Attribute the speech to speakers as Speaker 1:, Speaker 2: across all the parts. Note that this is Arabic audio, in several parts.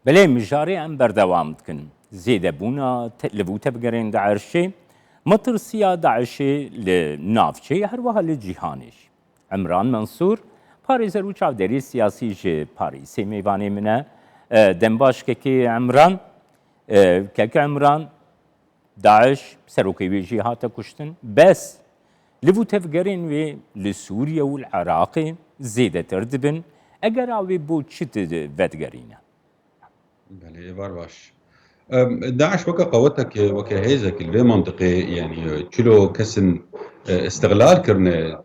Speaker 1: بلێ مژارێ ئەم بەردەوام بکن زێدەبوونا لەبوو بگەڕێن داعشێ مەترسیا داعشێ لە ناوچەی هەروەها لە جیهانێش عمران منسوور پارێزەر و چاودێری سیاسی ji Parîsê mêvanê min e dembaşkekê Emran keke Emran Daeş serokê wê jî hate kuştin bes li vû tevgerên wê li Sûriye û li Iraqê zêdetir dibin eger awê bo çi vedgerîne
Speaker 2: بله إيوار باش داعش وكا قوتك وكا هيزك الفي منطقي يعني تشلو كسن استغلال كرنا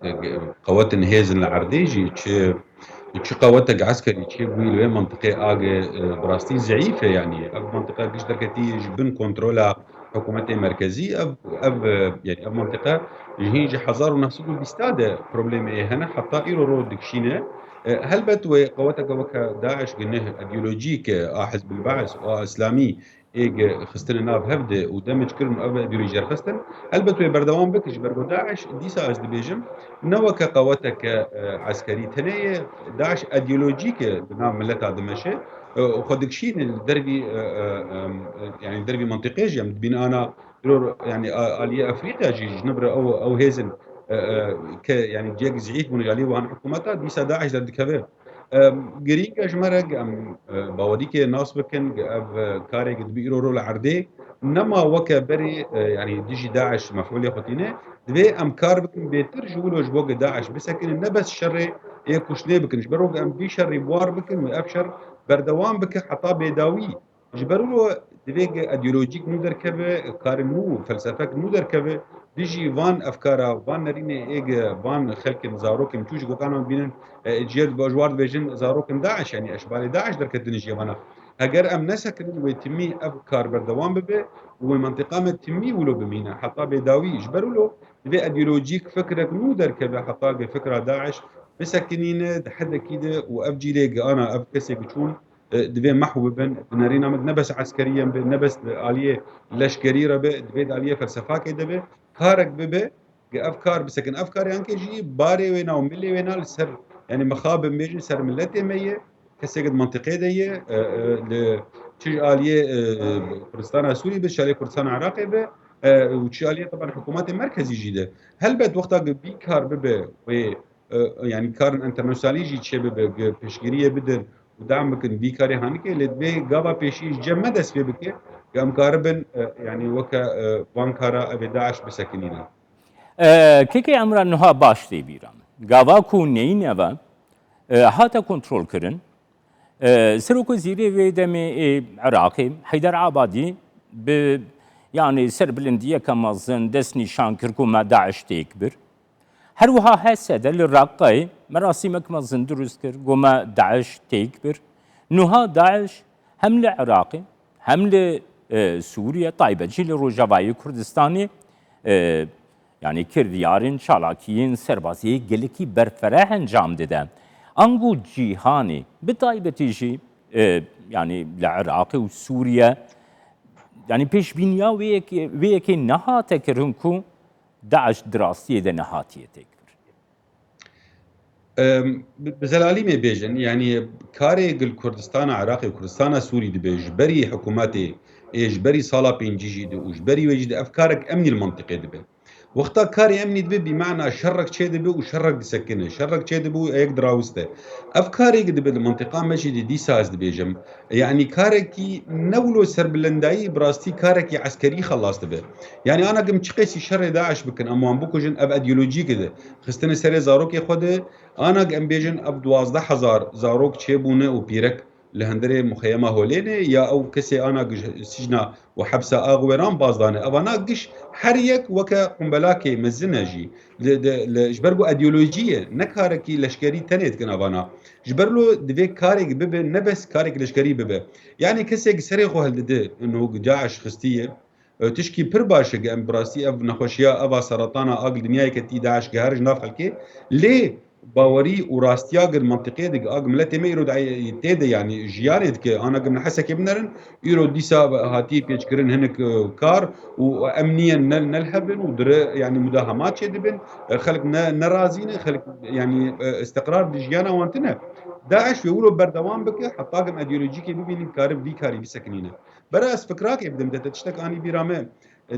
Speaker 2: قوتن هيزن العرديجي تشي قوتك عسكري تشي بوي الفي منطقي آغي براستي ضعيفة يعني أب منطقة قش دركتي جبن كنترولا حكومتي مركزي أب يعني أب منطقة جهيج حزار ونفسه بيستاده بروبليمي هنا حتى إيرو رو دكشينه هل بتوي قوتك وكا داعش قنه ايديولوجيك حزب البعث واسلامي ايج خستن ناب هبده ودمج كرم اب ايديولوجيا خستن هل بتوي بردوام بكش برغو داعش ديسا از دبيجم نوكا قوتك عسكري تنيه داعش ايديولوجيك بنام ملت دمشق وخدك شيء الدربي يعني دربي منطقي جم بين انا يعني اليه افريقيا جي جنبره او هيزن يعني جيك زعيف من غالي وهن حكومتها ديسا داعش ضد كبير جريكا جمرق ام باوديك ناس بكن كاري قد بيرو رول عردي نما وكا بري يعني ديجي داعش مفعول يخطينه دبي ام كار بكن بيتر جولو جبوق داعش بسكن نبس شر يكوشني بكن جبروق ام بي شر بوار بكن وابشر بردوام بك حطا بيداوي جبرولو دبيق ايديولوجيك نو دركبه كار نو فلسفه نو دركبه ديجي فان افكارا فان نرينه ايج فان خلق زاروكم توج كانوا بينن جيل بوجوار فيجن زاروكم داعش يعني اشبال داعش دركتن جيبانا اگر ام نسكن ويتمي افكار بردوام ببه ومنطقه ما تمي ولو بمينا حتى بيداوي جبرولو دبي ايديولوجيك فكرك نو دركبه حتى بفكره داعش مسكنين حد كده وافجي ليج انا افكسي بتشون دبي محو بن نارينا نبس عسكريا نبس آلية لشكري ربه دبي آلية فلسفة كده به كارك ببه افكار بسكن افكار يعني كجي باري وينا وملي وينا السر يعني مخاب ميجي سر ملتي مية كسجد منطقي دي تشي آلية كردستان سوري بس شالي كردستان عراقي به وتشي آلية طبعا حكومات المركزي جيده هل بد وقتها بيكار ببه و يعني كارن انترناسيونالي جي تشي ببه بشكريه بدن ودعم بكن بيكاري هانكي لدبي قابا بيشي جمد اسفي بكي قام كاربن يعني وكا وانكارا ابي داعش بسكنينا
Speaker 1: کێکی ئەمران نها باش دەی بیران گاوا و نەینەوە هاتە کۆنتترۆل کردن سەرۆک وەزیرێ وێ دەمێ عراقی حەیدەر عابادی یعنی سەر بلندیەکە مەزن دەست نیشان کرد و مە داعش تێک بر هەروەها هەسەدە لە ڕاقای مەراسیمەک مەزن دروست کرد گۆمە داعش تێک بر نها داعش هەم لە عراقی هەم لە سووریە تایبەتجی لە ڕۆژاوایی کوردستانی yani kirdiyarên çalakiyên serbaziyê gelekî berfereh encam dide. Angu cîhanê bi taybetî jî yani li Iraqê û Sûriye yani pêşbîniya wê yekê nehate kirin ku Daeş di rastiyê de nehatiye têk bir.
Speaker 2: بزلالي ما بيجن يعني كاري قل كردستان عراقي وكردستان سوري دبي جبري حكوماتي جبري صالا بينجيجي دو وجبري وجد افكارك امني المنطقي دبي وقتا كاري امني دبي بمعنى شرك تشي دبي وشرك دسكنه شرك تشي دبي ايك دراوسته افكاري دبي المنطقه ماشي دي ساز دبي جم يعني كاركي نولو سربلنداي براستي كاركي عسكري خلاص دبي يعني انا قم تشقيسي شر داعش بكن اموان بوكو جن اب ايديولوجي كده خستني سري زاروك يخده انا قم بيجن اب 12000 زاروك تشيبونه وبيرك لهندري مخيمه هولينه يا او كسي انا سجنا وحبسه اغويران بازدانه انا قش حريك وكا قنبلاكي مزنجي جبرغو ايديولوجيه نكاركي لشكري تنيت كن ابانا جبرلو دبي كاريك ببه نبس كاريك لشكري ببه يعني كسي سريخو هلده انه داعش خستيه تشكي پر باشه ام براسي اف نخوشيا ابا سرطانا اقل دنياي كتي داعش جهرج نافلكي ليه باوري وراستياق المنطقية دي اق ملتي ما يرو يتيدا يعني جياني دك انا قمنا حسك ابنرن يرو ديسا هاتي بيشكرن هنك كار وامنيا نلهبن ودر يعني مداهمات شدبن خلق نرازين خلق يعني استقرار دجيانا وانتنا داعش يقولوا بردوام بك حتى قم ايديولوجيكي ببين كارب دي كاري بسكنينه براس فكراك ابدم تشتك اني بيرامه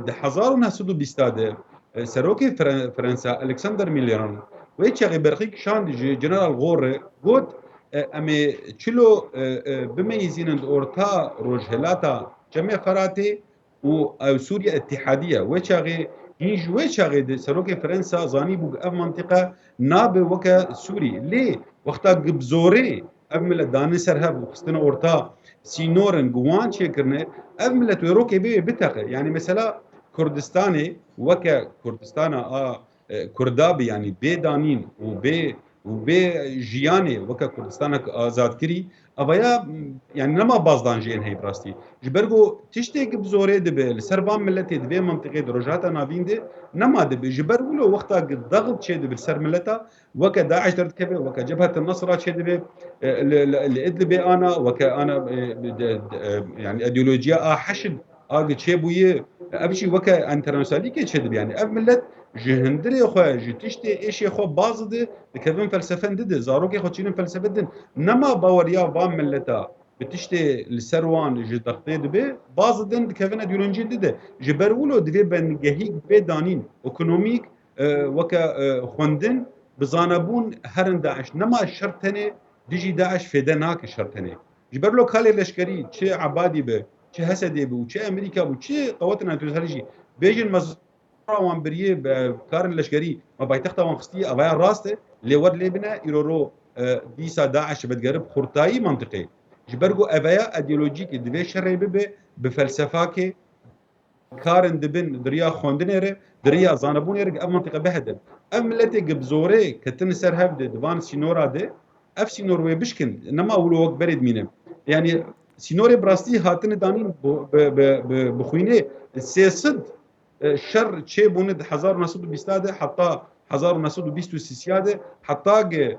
Speaker 2: حزارنا سدو بيستاده سروكي فرنسا الكسندر ميليران ويتشغي برخيك شان جنرال غور قلت امي تشلو بميزين اورتا روجهلاتا جميع فراتي و سوريا اتحاديه ويتشغي هيج ويتشغي سروكي فرنسا زاني بو اف منطقه ناب وكا سوري ليه وقتا قبزوري امل داني سرهب وخستنا اورتا سينورن جوان شكرنا املت ويروكي بي بتاقه يعني مثلا كردستاني وكا كردستانا كردابي يعني بي دانين وبي جياني وكا كردستانك آزاد كري أبايا يعني نما بازدان جين هي براستي جبرجو تشتيك بزوري دبي السربان ملتي دبي منطقة دروجاتا نافين دي نما دبي جبرجو لو وقتا ضغط شي دبي السر ملتا وكا داعش درد كبي وكا جبهة النصرة شي دبي الإدلبي أنا وكا أنا يعني أيديولوجيا حشد قد شي بويه ابشي وكا انترناسيونالي كي تشد يعني اف ملت جهندري خو جتشتي ايش خو بازد كيفن فلسفه دد زاروكي خو تشين فلسفه دد نما باوريا فام ملتا بتشتي السروان جدقتي دبي بازدن كيفن اديولوجي دد جبرولو دبي بن جهيك بدانين ايكونوميك وكا خوندن بزانبون هرن داعش نما الشرطنه ديجي داعش فدناك الشرطنه جبرلو كالي لشكري تشي عبادي به چه حسدی بود چه امریکا بود چه قوات ناتوسالیجی بیجن مزرعه وان بریه کارن لشکری ما پایتخت وان خستی اویا راسته لیور لیبنا ایرورو دیسا داعش بدقرب خرطایی منطقي جبرجو اویا ایدئولوژیک دوی شر به بفلسفه که كارن دبن دريا خوندنيره دريا زانبونيره اف منطقه بهدل ام ملتي قبزوري كتن سر هفد دبان سينورا دي اف سينور وي بشكن انما اولو وقت بريد مينم يعني سينوري براستي هاتن دانين بخوينه سياسد شر تشي بوند 1920 حتى 1923 حتى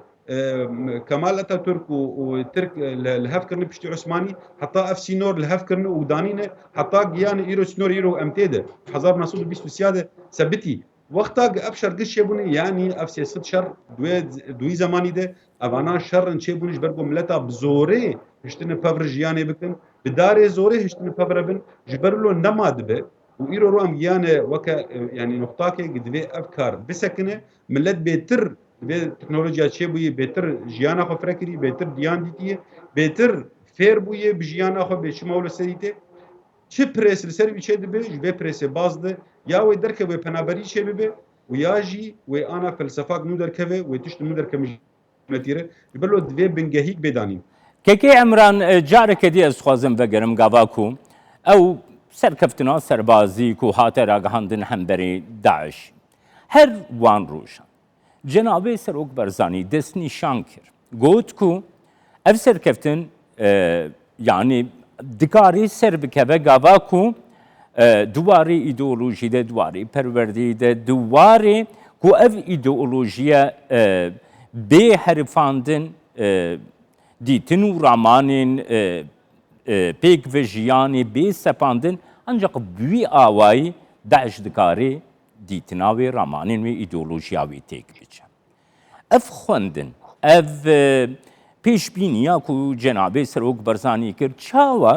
Speaker 2: كمال اتاتورك وترك الهفكرن بشتي عثماني حتى اف سينور الهفكرن ودانينه حتى جيان ايرو سينور ايرو امتيده 1923 ثبتي وقتا ابشر قش يبوني يعني اف سياسه شر دوي زماني ده افانا شر نشي بونش برغو ملتا بزوري هشتن بافر جياني بكن بداري زوري هشتن بافر بن جبرلو نماد به وإيرو روام جيانه وكا يعني نقطاكي قد افكار بسكنه ملت بيتر تکنولوژیا چه بویه بهتر جیانا خو فرکری بهتر دیان دیتیه بهتر فیر بویه بجیانا خو به شما ول سریته چه پرس لسری بیچه دبه جبه پرس بازده یا و درکه و پنابری چه ببه و یا جی و انا فلسفه نو درکه و تشت نو درکه متیره بلو دوی بنگهیک بدانیم
Speaker 1: كيكي عمران جارك دي خوازم وگرم گاواكو او سركفتنا سربازي كو هاتر آگهاندن همبري داعش هر وان روشن جناب سروک برزانی دست نشان کرد گوت کو اف سرکفتن yani dikari ser bikeve gava ku duvarı ideoloji de duvarı perverdi de duvarı ku ev ideolojiye be herifandın ditin ramanın pek ve jiyani be sepandın ancak büyü avayı daş dikari دیتنا و رامانین و ایدئولوژیاوی تیک بچن اف خوندن اف پیش بینیا کو جناب سروک برزانی کرد چاوا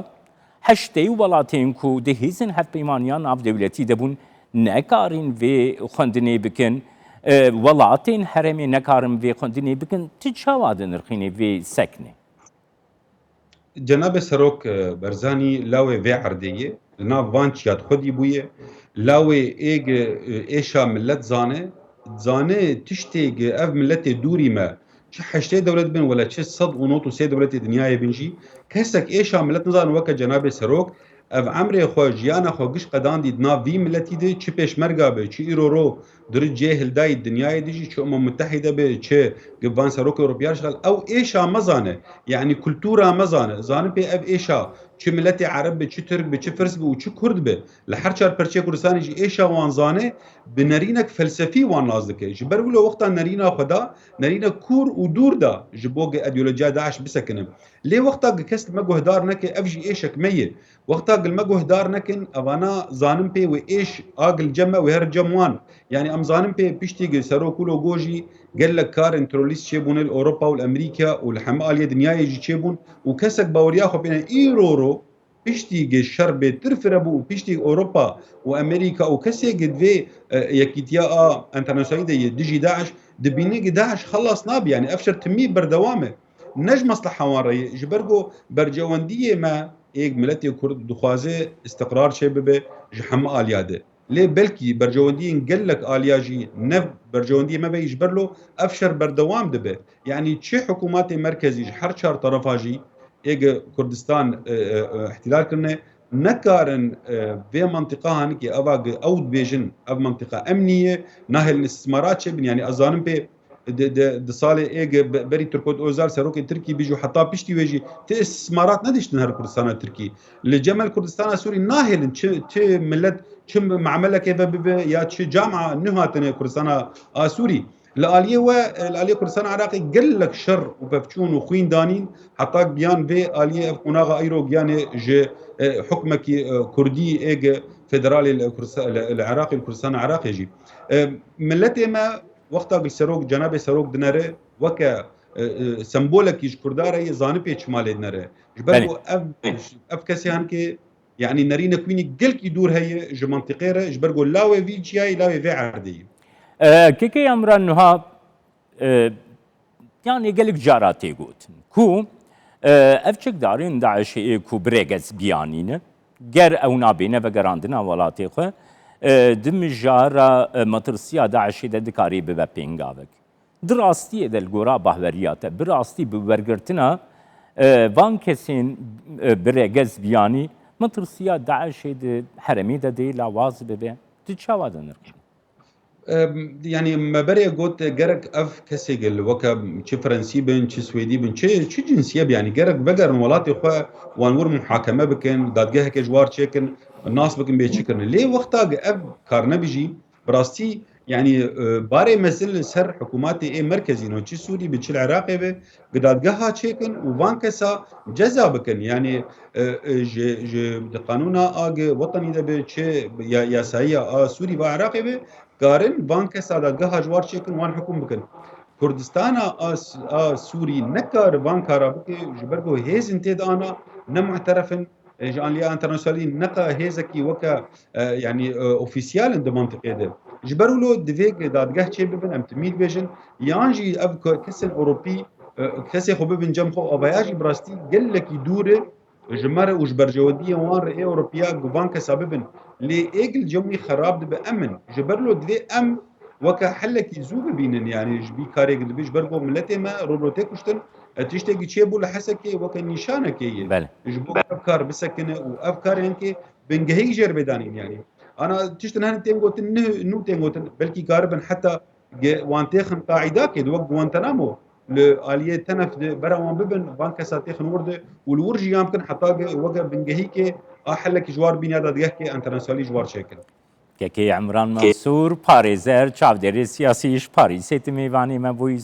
Speaker 1: هشته ولاتین کو دهیزن هف پیمانیان av devleti de bun nekarın ve خوندنی بکن ولاتین حرمی nekarın ve خوندنی بکن تی چاوا دنرخینی و سکنی
Speaker 2: جناب سروک برزانی لاوی و عردیه لنا وانچ یاد خودی بویه لاوی ایگ ایشا ملت زانه تشتیگ اف ملت دوری ما چه حشته دولت بین ولا چه صد و نوت و سی دولت دنیای بینجی کسک ایشا ملت نزان وکا جناب سروک اف عمر خو جیانا خو گش قدان دید نا وی ملتی ده چه پیش مرگا به چه ایرو رو در جهل دای دنیای دیجی چه متحده به چه گوان سروک اوروبیار شغل او ایشا مزانه يعني كلتورا مزانه زانه بي اف ايشا چه ملت عرب به، چه ترک به، چه فرس به و چه کرد به لحر چار پرچه کردستان جی ایشا وانزانه به نرینک فلسفی وان نازدکه جبر ولو وقتا نرینا خدا نرینا کور و دور دا جبوگ ایدئولوژیا داعش بسکنم لی وقتا کس ما گهدار نکه افجی ایشک میه وقتا قل ما گهدار نکن اوانا زانم پی و ایش آگل جمع و هر جموان يعني ام زانم بي بيشتي سرو كولو جوجي قال لك كارن تروليس تشيبون الاوروبا والامريكا والحماليه دنيا يجي تشيبون وكسك باوريا خو بين ايرورو بيشتي الشرب ترفربو بيشتي اوروبا وامريكا وكسي قد في يكيتيا انترناسيونال ديجي داعش دبيني داعش خلص ناب يعني افشر تمي بردوامه نج مصلحه واري جبرجو برجوانديه ما ايك ملتي كرد دخوازه استقرار شبه جحم الياده ليه بلكي برجوانديين قال لك الياجي نف برجواندي ما بيجبر له افشر بردوام دبه يعني تشي حكومات مركزي حر شار طرفاجي ايج كردستان احتلال كرنه نكارن في منطقه هنكي ابا او بيجن اب منطقه امنيه ناهل الاستثمارات شبن يعني اظانم بي د سال ايج بري تركود اوزار سروك تركي بيجو حتى بيشتي ويجي تي استثمارات نديش نهر كردستان التركي لجمال كردستان سوري ناهل تشي ملت تشم معامله كيف يا تشي جامعه نهاتنا كردستان سوري الاليه كردستان عراقي قال لك شر وبفتشون وخوين دانين حتى بيان في اليه قناغه ايرو بيان ج حكمك كردي ايج فدرالي العراقي الكردستان العراقي يجي ملتي ما وقتا بالسروق جناب سروق دنره وكا سمبولك يش كرداره زانبي شمال دنره جبرو اف كسي هنكي يعني نرينا كويني قل كي دور هي جو منطقه جبرو لاوي في جاي لاوي في عردي
Speaker 1: كيكي امران نها يعني قالك جاراتي قوت كو افچك دارين داعش كو بريغز بيانين گر او نابينه و گراندنا ولاتي خو دم جارا مترسيا داعش ده دكاري به پينگاوك دراستی دل گورا باهوریات براستی بورگرتنا وان کسین بريغز بياني مترسيا داعش ده حرمي ده دي لاواز به تشاوا دنر
Speaker 2: يعني ما بري قلت جرك اف كسيجل وكا شي فرنسي بن شي سويدي بن شي جنسيه يعني جرك بقر ولاتي خو وانور محاكمه بكن دادگاه كجوار تشيكن الناس بكن بيتشكن ليه وقتا اف كارنا بيجي براستي يعني باري مثل سر حكوماتي اي مركزي نو شي سوري بتشي العراقي به دادگاه تشيكن وفان كسا جزا بكن يعني ج قانونا اج وطني ده بتشي يا سايا سوري بعراقي به قارن وان سادتگاه جوار چکن وان حکوم بکن کردستان سوری نکار وان کارا بکی جبرگو هیزن تید آنا نمعترفن جان لیا انترناسيونالي نقا هيزكي وكا يعني اوفيسيال د منطقه ده جبرولو دفيك دادگاه چه ببن ام تميل بيجن يانجي اب كسن اوروبي كسي خو ببن جم خو ابياجي براستي قال لك دوره جمره وجبرجوديه وان اي اوروبيا جوان كسببن لي ايجل جمي خراب ده بامن جبرلو دفي ام وكا حلك يزوب بينن يعني جبي كاري قد بيش برغو ملتي ما روبوتي كشتن تشتكي تشيبو لحسكي وكا نشانكي
Speaker 1: بله
Speaker 2: جبو افكار بسكنه وافكار ينكي بنجهي جر بدانين يعني انا تشتن هن تيمغوت نو تيمغوت بلكي قاربن حتى وانتيخن قاعده كي دوق وانتنامو لآلية تنف برا وان ببن بانكا ساتيخن ورده والورجي يمكن حتى وقع بنجهيكي حلك جوار بين هذا دقيقة انترناسيونالي جوار شكل
Speaker 1: كي عمران منصور باريزر چاودێری سیاسیش پاریسێتی میوانی مەبووی